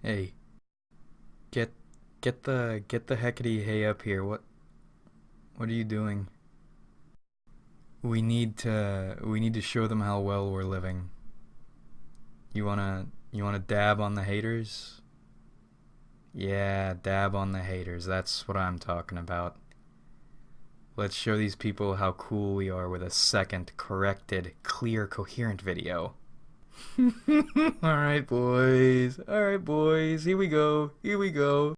Hey, get get the heckety hey up here. What are you doing? We need to show them how well we're living. You wanna dab on the haters? Yeah, dab on the haters. That's what I'm talking about. Let's show these people how cool we are with a second corrected, clear, coherent video. Alright, boys. Alright, boys. Here we go. Here we go.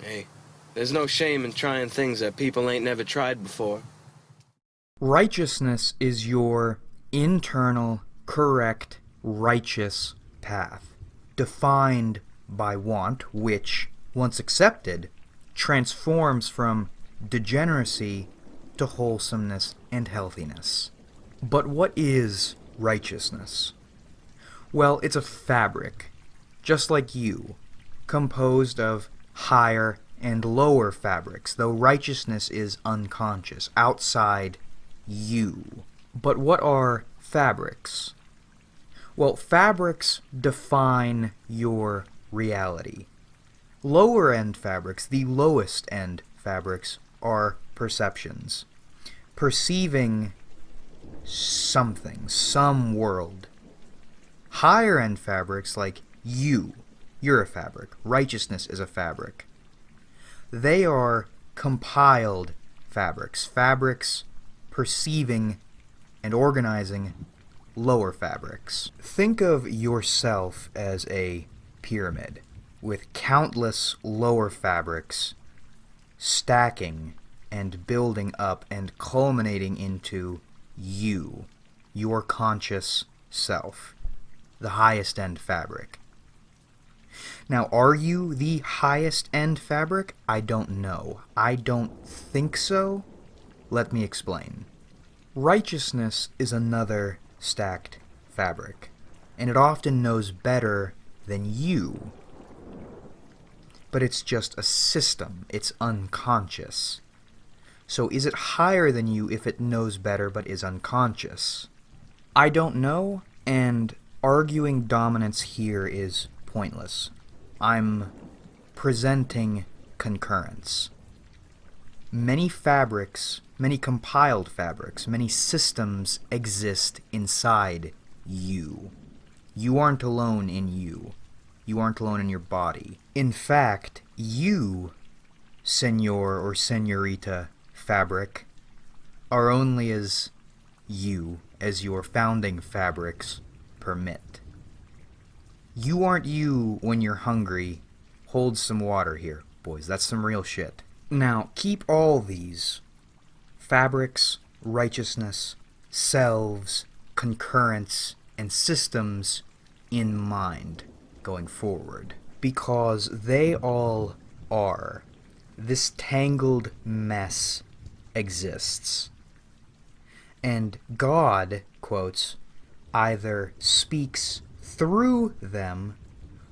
Hey, there's no shame in trying things that people ain't never tried before. Righteousness is your internal, correct, righteous path, defined by want, which, once accepted, transforms from degeneracy to wholesomeness and healthiness. But what is righteousness? Well, it's a fabric, just like you, composed of higher and lower fabrics, though righteousness is unconscious, outside you. But what are fabrics? Well, fabrics define your reality. Lower end fabrics, the lowest end fabrics, are perceptions. Perceiving something, some world. Higher end fabrics like you're a fabric. Righteousness is a fabric. They are compiled fabrics. Fabrics perceiving and organizing lower fabrics. Think of yourself as a pyramid with countless lower fabrics stacking and building up and culminating into you, your conscious self, the highest end fabric. Now, are you the highest end fabric? I don't know. I don't think so. Let me explain. Righteousness is another stacked fabric, and it often knows better than you. But it's just a system. It's unconscious. So is it higher than you if it knows better but is unconscious? I don't know, and arguing dominance here is pointless. I'm presenting concurrence. Many fabrics, many compiled fabrics, many systems exist inside you. You aren't alone in you. You aren't alone in your body. In fact, you, senor or senorita fabric, are only as you as your founding fabrics permit. You aren't you when you're hungry. Hold some water here, boys. That's some real shit. Now, keep all these fabrics, righteousness, selves, concurrence, and systems in mind going forward, because they all are. This tangled mess exists. And God, quotes, either speaks through them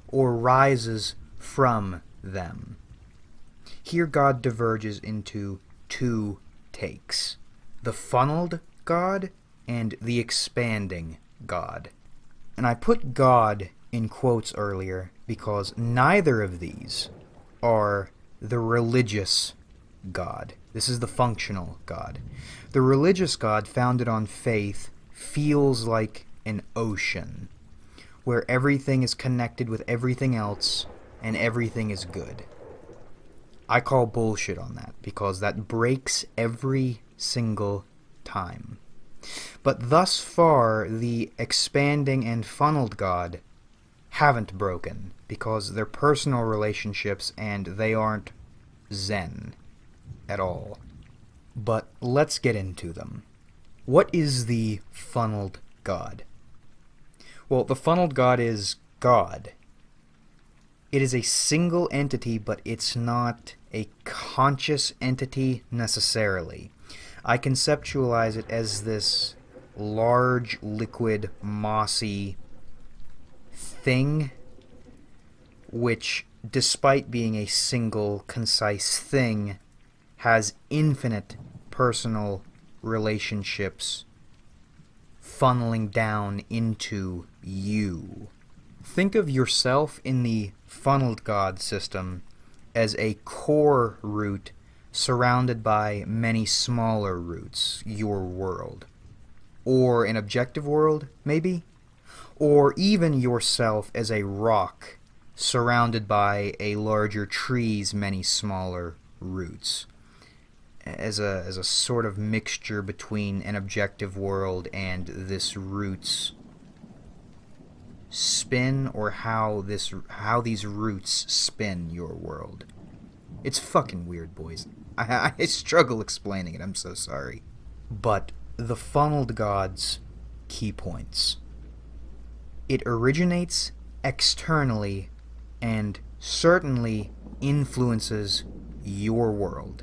or rises from them. Here God diverges into two takes: the funneled God and the expanding God. And I put God in quotes earlier because neither of these are the religious God. This is the functional God. The religious God, founded on faith, feels like an ocean where everything is connected with everything else and everything is good. I call bullshit on that because that breaks every single time. But thus far, the expanding and funneled God haven't broken because they're personal relationships and they aren't Zen at all. But let's get into them. What is the funneled God? Well, the funneled God is God. It is a single entity, but it's not a conscious entity necessarily. I conceptualize it as this large, liquid, mossy thing, which, despite being a single, concise thing, has infinite personal relationships funneling down into you Think of yourself in the funneled God system as a core root surrounded by many smaller roots, your world. Or an objective world, maybe? Or even yourself as a rock surrounded by a larger tree's many smaller roots. As a sort of mixture between an objective world and this root's spin, or how these roots spin your world. It's fucking weird, boys. I struggle explaining it, I'm so sorry. But the funneled God's key points. It originates externally and certainly influences your world,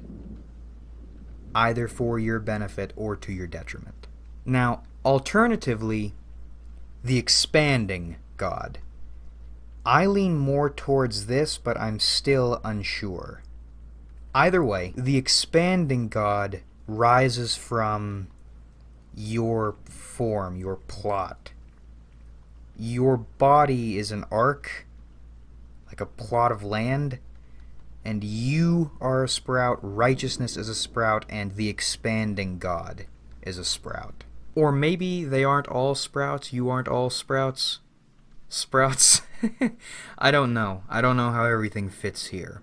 either for your benefit or to your detriment. Now, alternatively, the expanding God. I lean more towards this, but I'm still unsure. Either way, the expanding God rises from your form, your plot. Your body is an arc, like a plot of land, and you are a sprout, righteousness is a sprout, and the expanding God is a sprout. Or maybe they aren't all sprouts, you aren't all sprouts. Sprouts? I don't know. I don't know how everything fits here.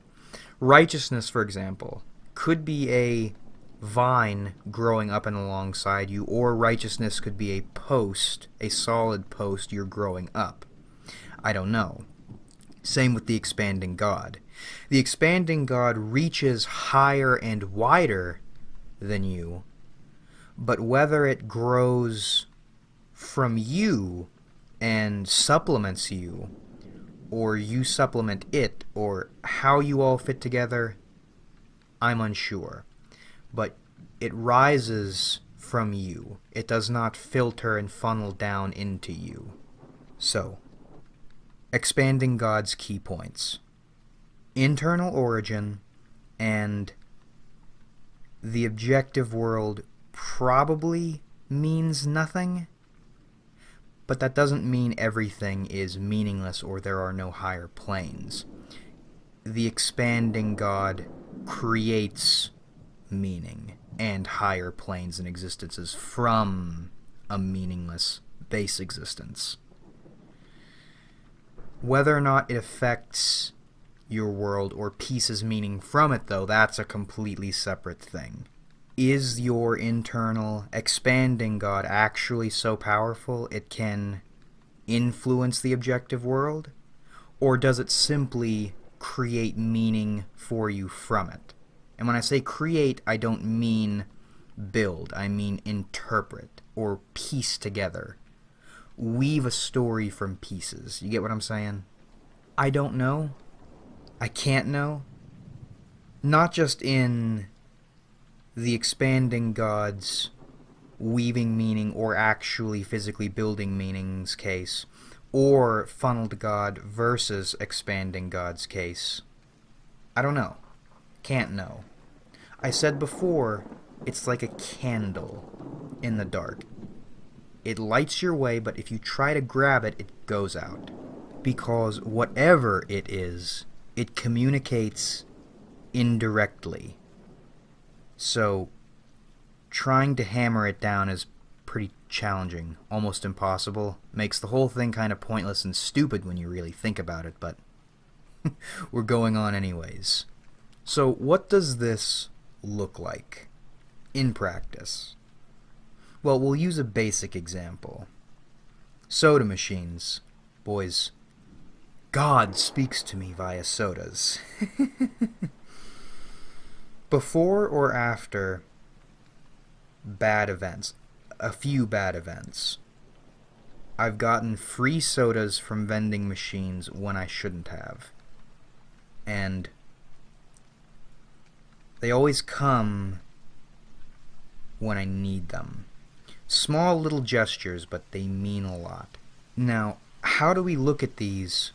Righteousness, for example, could be a vine growing up and alongside you, or righteousness could be a post, a solid post you're growing up. I don't know. Same with the expanding God. The expanding God reaches higher and wider than you, but whether it grows from you and supplements you, or you supplement it, or how you all fit together, I'm unsure. But it rises from you. It does not filter and funnel down into you. So, expanding God's key points. Internal origin and the objective world probably means nothing, but that doesn't mean everything is meaningless or there are no higher planes. The expanding God creates meaning and higher planes and existences from a meaningless base existence. Whether or not it affects your world or pieces meaning from it, though, that's a completely separate thing. Is your internal expanding God actually so powerful it can influence the objective world? Or does it simply create meaning for you from it? And when I say create, I don't mean build. I mean interpret or piece together. Weave a story from pieces. You get what I'm saying? I don't know. I can't know. Not just in the expanding God's weaving meaning or actually physically building meaning's case, or funneled God versus expanding God's case. I don't know. Can't know. I said before, it's like a candle in the dark. It lights your way, but if you try to grab it, it goes out. Because whatever it is, it communicates indirectly. So, trying to hammer it down is pretty challenging, almost impossible. Makes the whole thing kind of pointless and stupid when you really think about it, but we're going on anyways. So, what does this look like in practice? Well, we'll use a basic example. Soda machines. Boys, God speaks to me via sodas. Before or after bad events, a few bad events, I've gotten free sodas from vending machines when I shouldn't have. And they always come when I need them. Small little gestures, but they mean a lot. Now, how do we look at these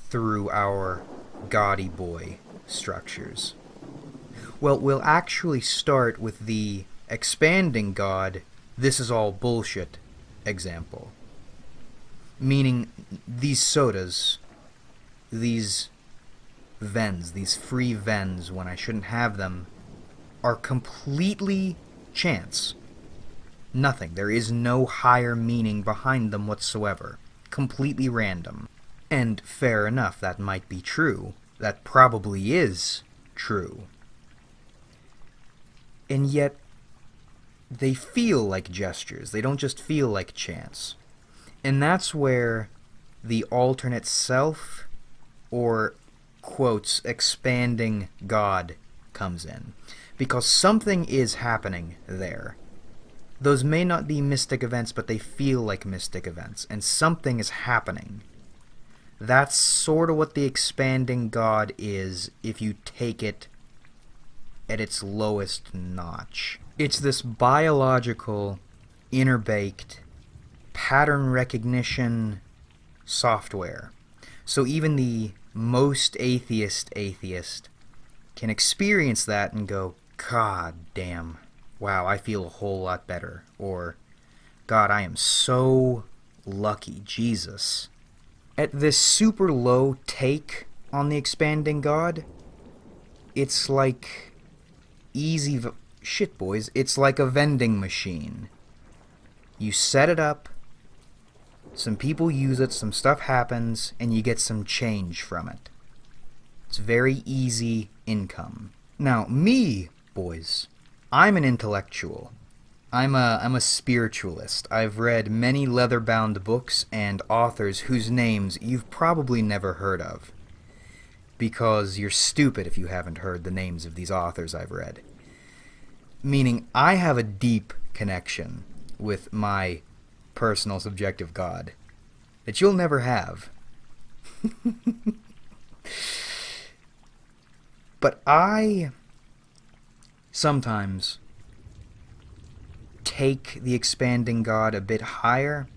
through our gaudy boy structures? Well, we'll actually start with the expanding God, this is all bullshit example. Meaning, these sodas, these vens, these free vens when I shouldn't have them, are completely chance. Nothing. There is no higher meaning behind them whatsoever. Completely random. And fair enough, that might be true. That probably is true. And yet, they feel like gestures. They don't just feel like chance. And that's where the alternate self, or, quotes, expanding God, comes in. Because something is happening there. Those may not be mystic events, but they feel like mystic events. And something is happening. That's sort of what the expanding God is, if you take it at its lowest notch. It's this biological, inner-baked, pattern recognition software. So even the most atheist can experience that and go, God damn, wow, I feel a whole lot better. Or, God, I am so lucky, Jesus. At this super low take on the expanding God, it's like easy shit, boys. It's like a vending machine. You set it up, some people use it, some stuff happens, and you get some change from it. It's very easy income. Now, me, boys, I'm an intellectual. I'm a spiritualist. I've read many leather-bound books and authors whose names you've probably never heard of. Because you're stupid if you haven't heard the names of these authors I've read. Meaning, I have a deep connection with my personal subjective God that you'll never have. But I sometimes take the expanding God a bit higher,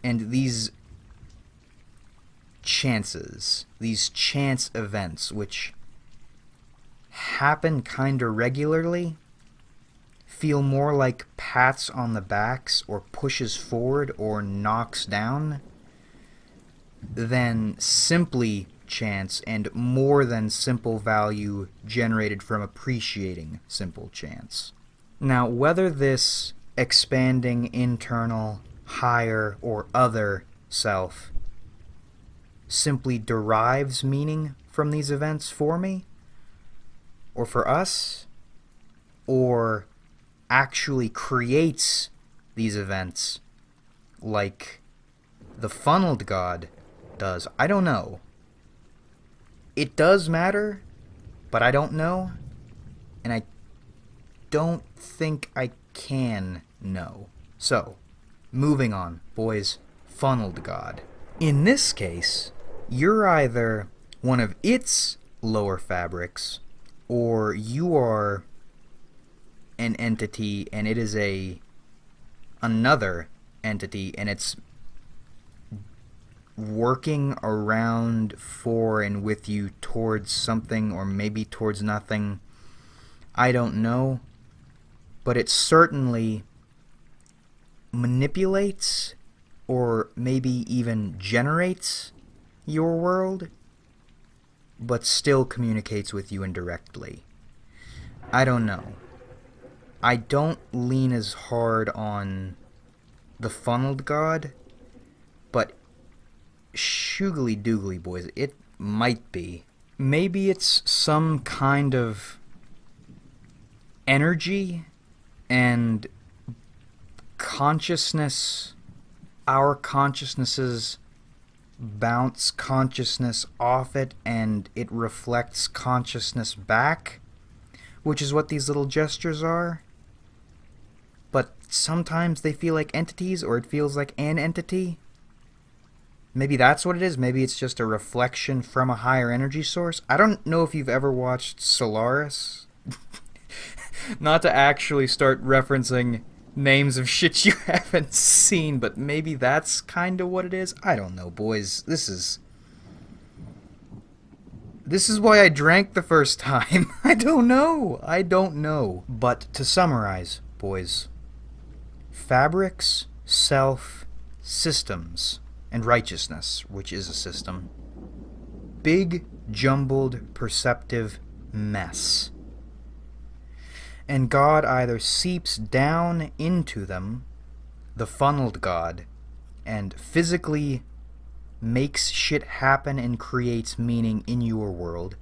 and these chances, these chance events, which happen kinda regularly, feel more like pats on the backs or pushes forward or knocks down than simply chance, and more than simple value generated from appreciating simple chance. Now, whether this expanding internal, higher, or other self simply derives meaning from these events for me, or for us, or actually creates these events like the funneled God does, I don't know. It does matter, but I don't know, and I don't think I can know. So, moving on, boys, funneled God. In this case, you're either one of its lower fabrics, or you are an entity and it is another entity, and it's working around for and with you towards something, or maybe towards nothing. I don't know, but it certainly manipulates or maybe even generates your world, but still communicates with you indirectly. I don't know. I don't lean as hard on the funneled God, but shoogly doogly, boys, it might be. Maybe it's some kind of energy and consciousness. Our consciousnesses bounce consciousness off it, and it reflects consciousness back, which is what these little gestures are. But sometimes they feel like entities, or it feels like an entity. Maybe that's what it is. Maybe it's just a reflection from a higher energy source. I don't know if you've ever watched Solaris. Not to actually start referencing names of shit you haven't seen, but maybe that's kind of what it is. I don't know, boys. This is why I drank the first time. I don't know. But to summarize, boys, fabrics, self, systems and righteousness, which is a system. Big, jumbled, perceptive mess. And God either seeps down into them, the funneled God, and physically makes shit happen and creates meaning in your world,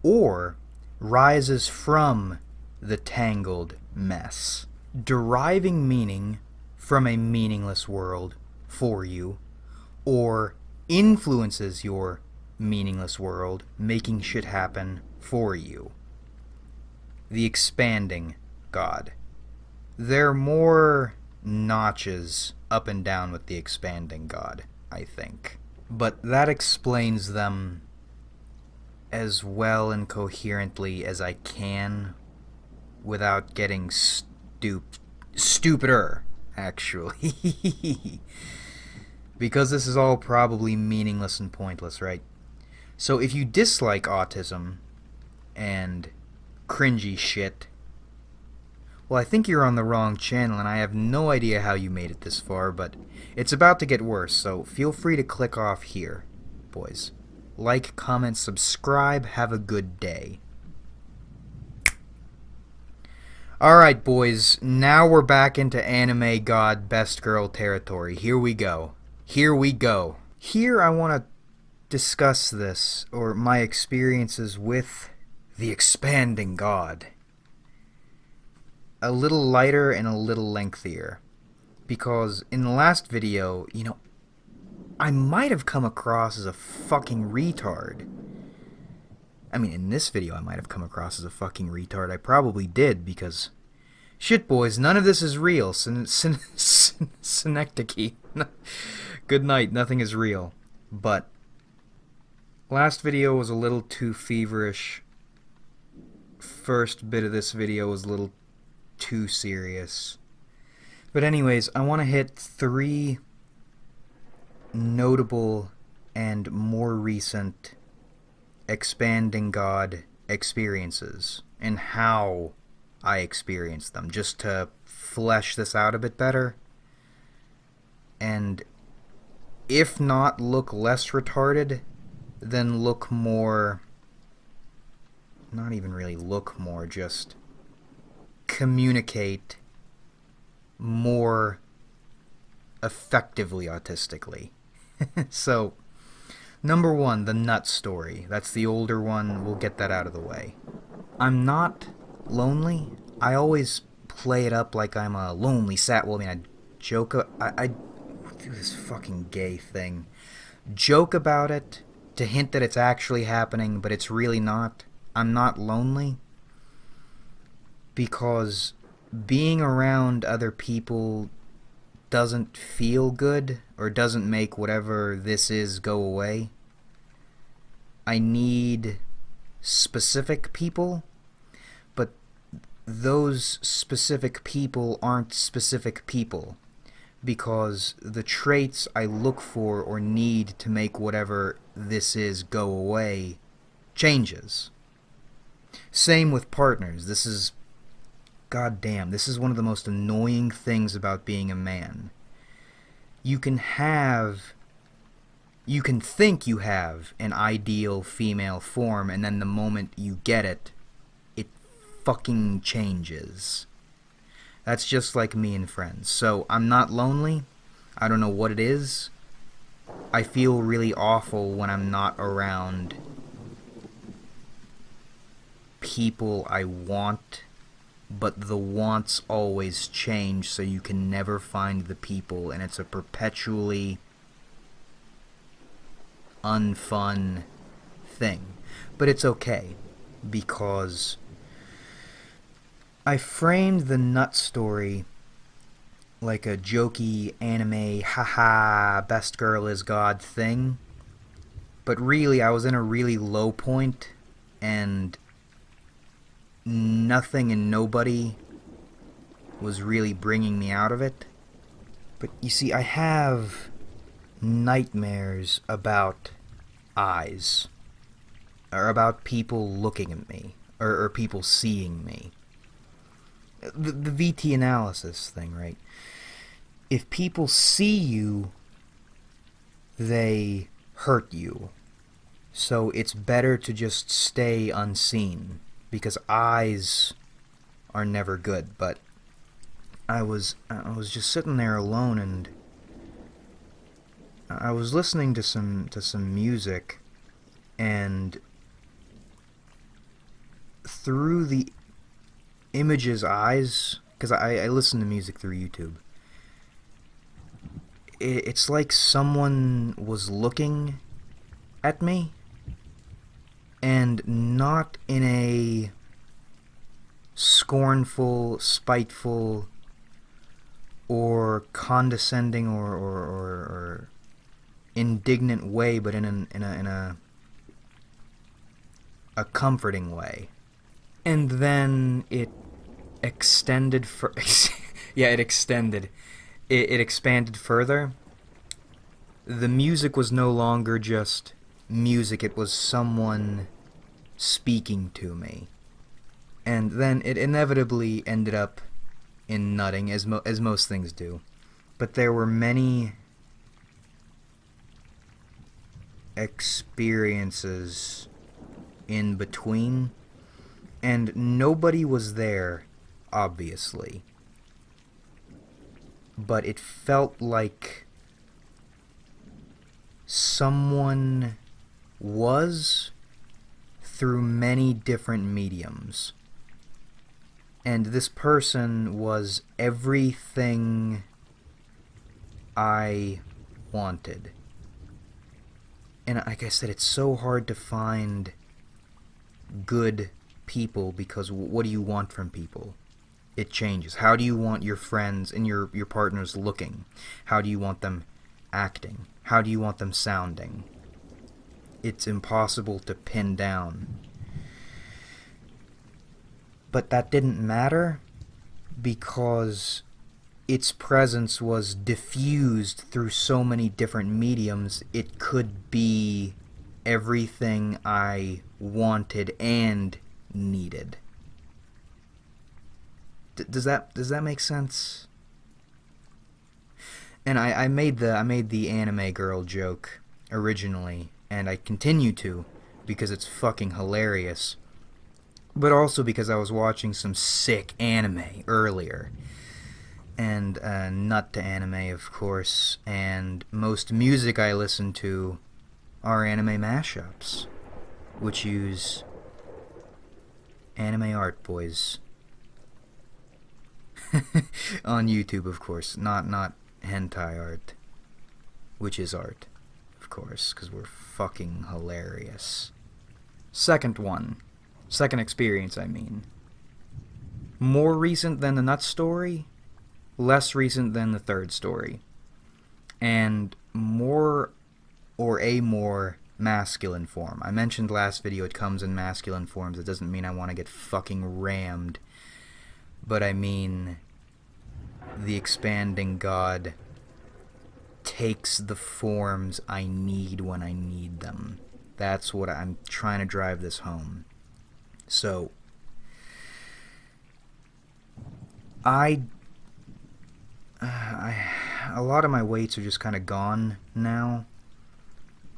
or rises from the tangled mess, deriving meaning from a meaningless world for you, or influences your meaningless world, making shit happen for you. The expanding God. There are more notches up and down with the expanding God, I think. But that explains them as well and coherently as I can without getting stupider, actually. Because this is all probably meaningless and pointless, right? So if you dislike autism and cringy shit, well, I think you're on the wrong channel, and I have no idea how you made it this far, but it's about to get worse, so feel free to click off here, boys. Like, comment, subscribe, have a good day. Alright, boys, now we're back into anime god best girl territory. Here we go. Here we go. Here I want to discuss this, or my experiences with the expanding God, a little lighter and a little lengthier, because in the last video, I might have come across as a fucking retard. I mean, in this video I might have come across as a fucking retard. I probably did, because shit, boys, none of this is real. Synecdoche. Good night, nothing is real. But last video was a little too feverish. First bit of this video was a little too serious. But anyways, I want to hit 3 notable and more recent expanding God experiences and how I experienced them, just to flesh this out a bit better, and if not look less retarded, then look more, not even really look more, just communicate more effectively autistically. So, number 1, the nut story. That's the older one. We'll get that out of the way. I'm not lonely. I always play it up like I'm a lonely well, I mean, I joke. I do this fucking gay thing. Joke about it to hint that it's actually happening, but it's really not. I'm not lonely. Because being around other people doesn't feel good, or doesn't make whatever this is go away. I need specific people, but those specific people aren't specific people, because the traits I look for or need to make whatever this is go away changes. Same with partners. This is goddamn, this is one of the most annoying things about being a man. You can think you have an ideal female form, and then the moment you get it, it fucking changes. That's just like me and friends. So, I'm not lonely. I don't know what it is. I feel really awful when I'm not around people I want, but the wants always change, so you can never find the people, and it's a perpetually unfun thing. But it's okay, because I framed the nut story like a jokey anime, haha, best girl is God thing, but really I was in a really low point, and nothing and nobody was really bringing me out of it. But you see, I have nightmares about eyes, or about people looking at me, or people seeing me. The VT analysis thing, right? If people see you they hurt you. So it's better to just stay unseen, because eyes are never good. But I was just sitting there alone, and I was listening to some music, and through the image's eyes, because I listen to music through YouTube, it's like someone was looking at me, and not in a scornful, spiteful, or condescending or indignant way, but in a comforting way. And then it extended it extended. It expanded further. The music was no longer just music, it was someone speaking to me. And then it inevitably ended up in nutting, as most things do. But there were many experiences in between, and nobody was there, obviously. But it felt like someone was through many different mediums. And this person was everything I wanted. And like I said, it's so hard to find good people, because what do you want from people? It changes. How do you want your friends and your partners looking? How do you want them acting? How do you want them sounding? It's impossible to pin down. But that didn't matter, because its presence was diffused through so many different mediums. It could be everything I wanted and needed. Does that make sense? And I made the anime girl joke originally, and I continue to, because it's fucking hilarious. But also because I was watching some sick anime earlier. And nut to anime, of course. And most music I listen to are anime mashups, which use anime art, boys. On YouTube, of course. Not hentai art, which is art, of course, because we're fucking hilarious. Second experience, I mean. More recent than the nut story, less recent than the third story. And more masculine form. I mentioned last video it comes in masculine forms. It doesn't mean I want to get fucking rammed. But I mean, the expanding God takes the forms I need when I need them. That's what I'm trying to drive this home. So, a lot of my weights are just kind of gone now,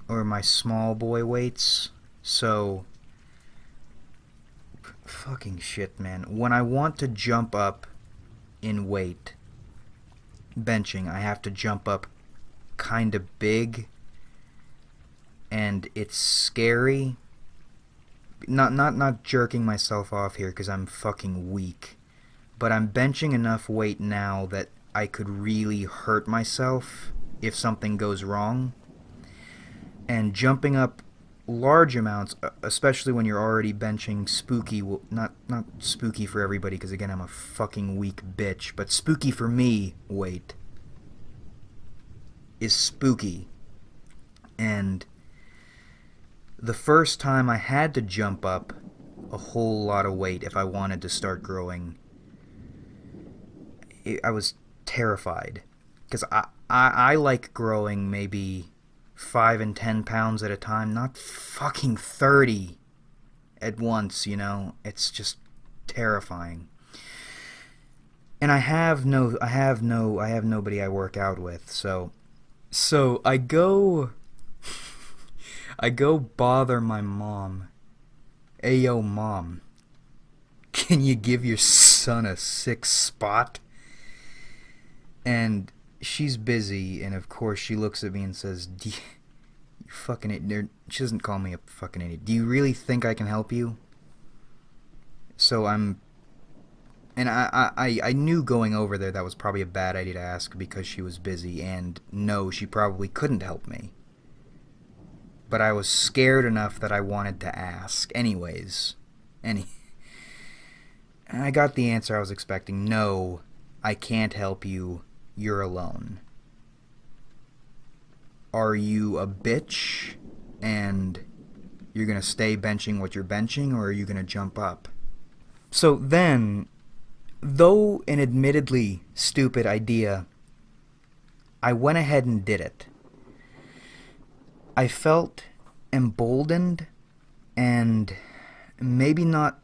or my small boy weights. So, fucking shit, man. When I want to jump up in weight, benching, I have to jump up kind of big, and it's scary. Not jerking myself off here because I'm fucking weak, but I'm benching enough weight now that I could really hurt myself if something goes wrong. And jumping up large amounts, especially when you're already benching spooky, not spooky for everybody, because again I'm a fucking weak bitch, but spooky for me weight is spooky. And the first time I had to jump up a whole lot of weight if I wanted to start growing, I was terrified, because I like growing maybe 5 and 10 pounds at a time, not fucking 30 at once, you know? It's just terrifying. And I have nobody I work out with, so So I go bother my mom. Ayo, mom, can you give your son a sick spot? And she's busy, and of course she looks at me and says, you fucking idiot. She doesn't call me a fucking idiot. Do you really think I can help you? So I knew going over there that was probably a bad idea to ask because she was busy, and no, she probably couldn't help me. But I was scared enough that I wanted to ask. Anyways. And I got the answer I was expecting. No, I can't help you. You're alone. Are you a bitch and you're gonna stay benching what you're benching, or are you gonna jump up? So then, though an admittedly stupid idea, I went ahead and did it. I felt emboldened and maybe not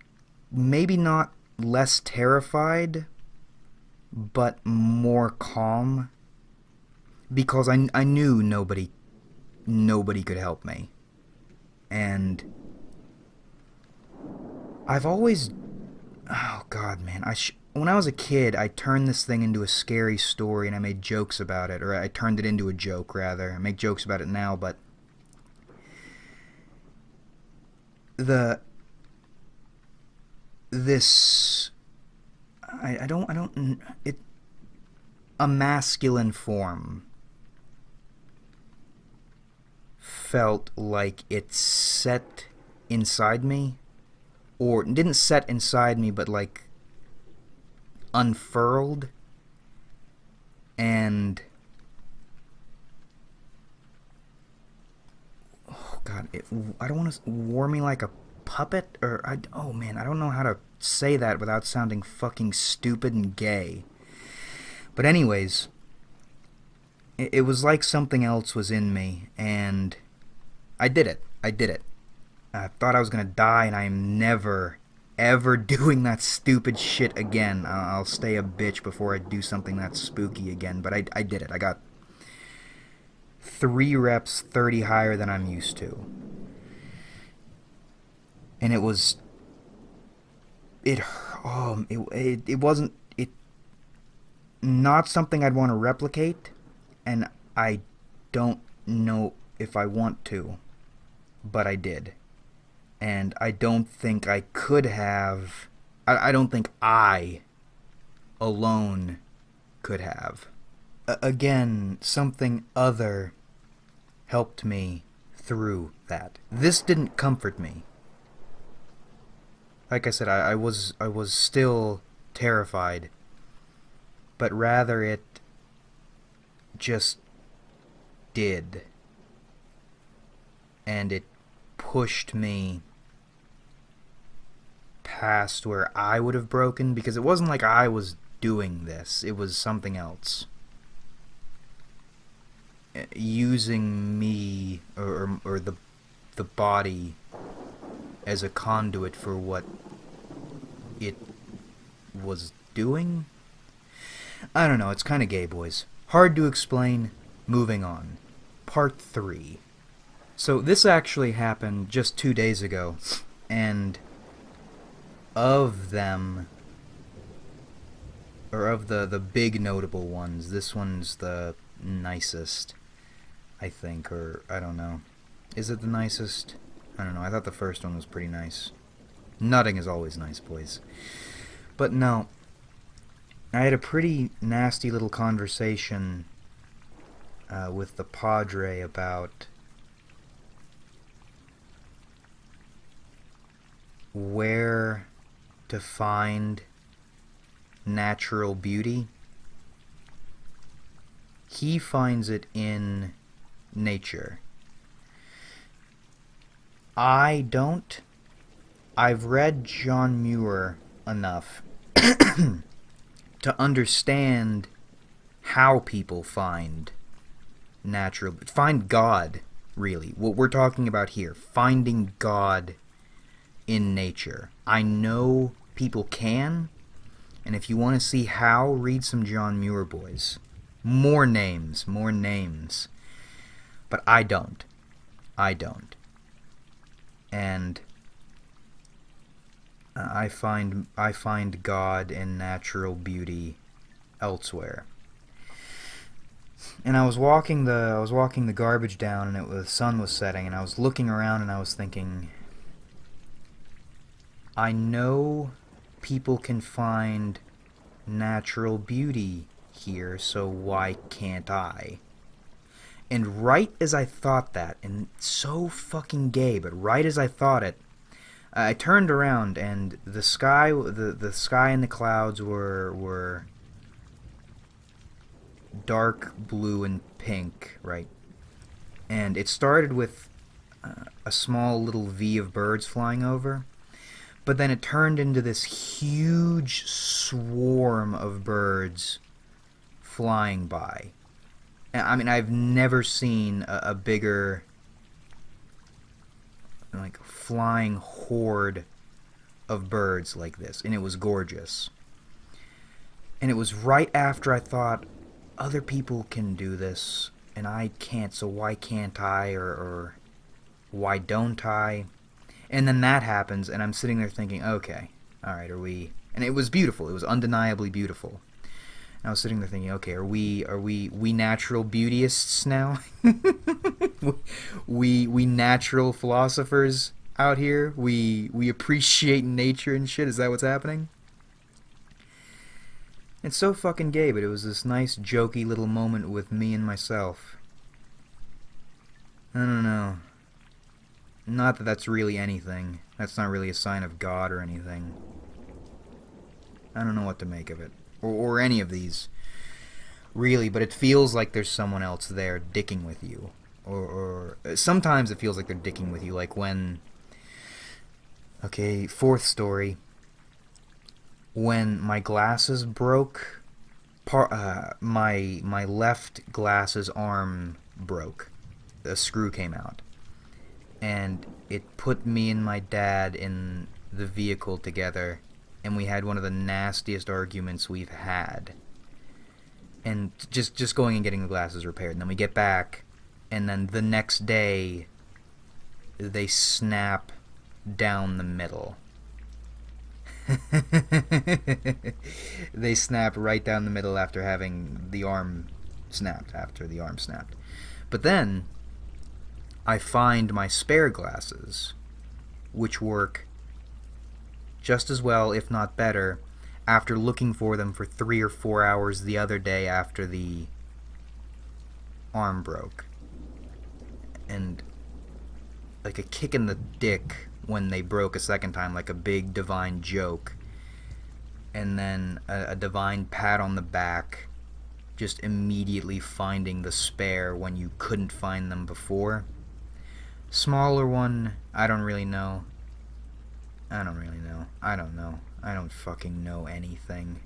less terrified, but more calm, because I knew nobody could help me. And I've always, oh god, man, when I was a kid, I turned this thing into a scary story and I made jokes about it, or I turned it into a joke rather. I make jokes about it now, but a masculine form felt like it set inside me, or didn't set inside me, but like unfurled, and oh god, I don't want to wore me like a puppet, or oh man, I don't know how to say that without sounding fucking stupid and gay. But anyways, it was like something else was in me, and I did it. I thought I was gonna die, and I'm never, ever doing that stupid shit again. I'll stay a bitch before I do something that spooky again, but I did it. I got 3 reps, 30 higher than I'm used to. And it wasn't not something I'd want to replicate, and I don't know if I want to, but I did. And I don't think I could have, I don't think I alone could have. Again, something other helped me through that. This didn't comfort me. Like I said, I was still terrified, but rather it just did. And it pushed me past where I would have broken, because it wasn't like I was doing this, it was something else. Using me or the body as a conduit for what it was doing? I don't know, it's kind of gay, boys. Hard to explain. Moving on. Part 3. So this actually happened just 2 days ago, and of them, or of the big notable ones, this one's the nicest, I think, or I don't know. Is it the nicest? I don't know, I thought the first one was pretty nice. Nutting is always nice, boys. But no, I had a pretty nasty little conversation with the Padre about where to find natural beauty. He finds it in nature. I don't. I've read John Muir enough to understand how people find God, really. What we're talking about here, finding God in nature. I know people can, and if you want to see how, read some John Muir, boys. More names. But I don't. I don't. And I find God and natural beauty elsewhere. And I was walking the garbage down, and the sun was setting, and I was looking around, and I was thinking, I know people can find natural beauty here, so why can't I? And right as I thought that, and so fucking gay, but right as I thought it, I turned around, and the sky and the clouds were dark blue and pink, right? And it started with a small little V of birds flying over, but then it turned into this huge swarm of birds flying by. I mean, I've never seen a bigger, like, flying horde of birds like this, and it was gorgeous. And it was right after I thought, other people can do this, and I can't, so why can't I, or why don't I? And then that happens, and I'm sitting there thinking, okay, alright, are we... And it was beautiful, it was undeniably beautiful. And I was sitting there thinking, okay, are we natural beautyists now? we natural philosophers out here? We appreciate nature and shit? Is that what's happening? It's so fucking gay, but it was this nice, jokey little moment with me and myself. I don't know. Not that that's really anything. That's not really a sign of God or anything. I don't know what to make of it. Or any of these. Really, but it feels like there's someone else there dicking with you. Or sometimes it feels like they're dicking with you, like when... Okay, fourth story. When my glasses broke, my left glasses arm broke. A screw came out. And it put me and my dad in the vehicle together, and we had one of the nastiest arguments we've had. And just going and getting the glasses repaired. And then we get back, and then the next day, they snap down the middle. They snap right down the middle after having the arm snapped, But then, I find my spare glasses, which work just as well, if not better, after looking for them for 3 or 4 hours the other day after the arm broke. And like a kick in the dick when they broke a second time, like a big divine joke. And then a divine pat on the back, just immediately finding the spare when you couldn't find them before. Smaller one, I don't really know. I don't fucking know anything.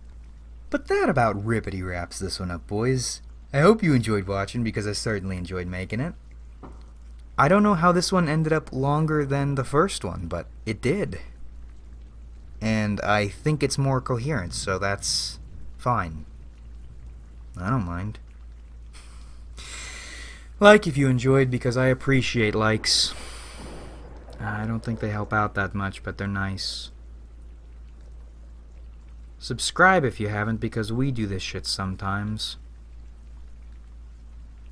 But that about rippity wraps this one up, boys. I hope you enjoyed watching, because I certainly enjoyed making it. I don't know how this one ended up longer than the first one, but it did. And I think it's more coherent, so that's fine. I don't mind. Like if you enjoyed, because I appreciate likes. I don't think they help out that much, but they're nice. Subscribe if you haven't, because we do this shit sometimes.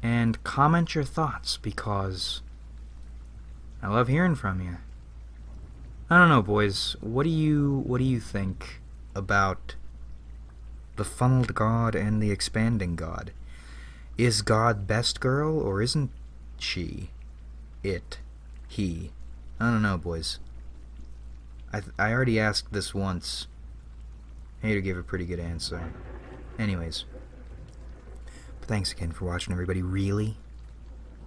And comment your thoughts, because I love hearing from you. I don't know, boys. What do you think about the funneled God and the expanding God? Is God best girl, or isn't she? It. He. I don't know, boys. I already asked this once. Hater gave a pretty good answer. Anyways. But thanks again for watching, everybody. Really?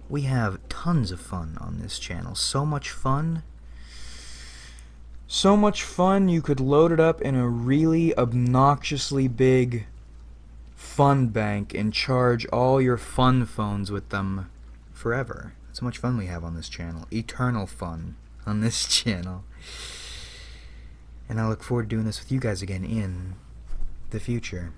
We have tons of fun on this channel. So much fun. So much fun you could load it up in a really obnoxiously big fun bank and charge all your fun phones with them forever. That's how much fun we have on this channel. Eternal fun on this channel. And I look forward to doing this with you guys again in the future.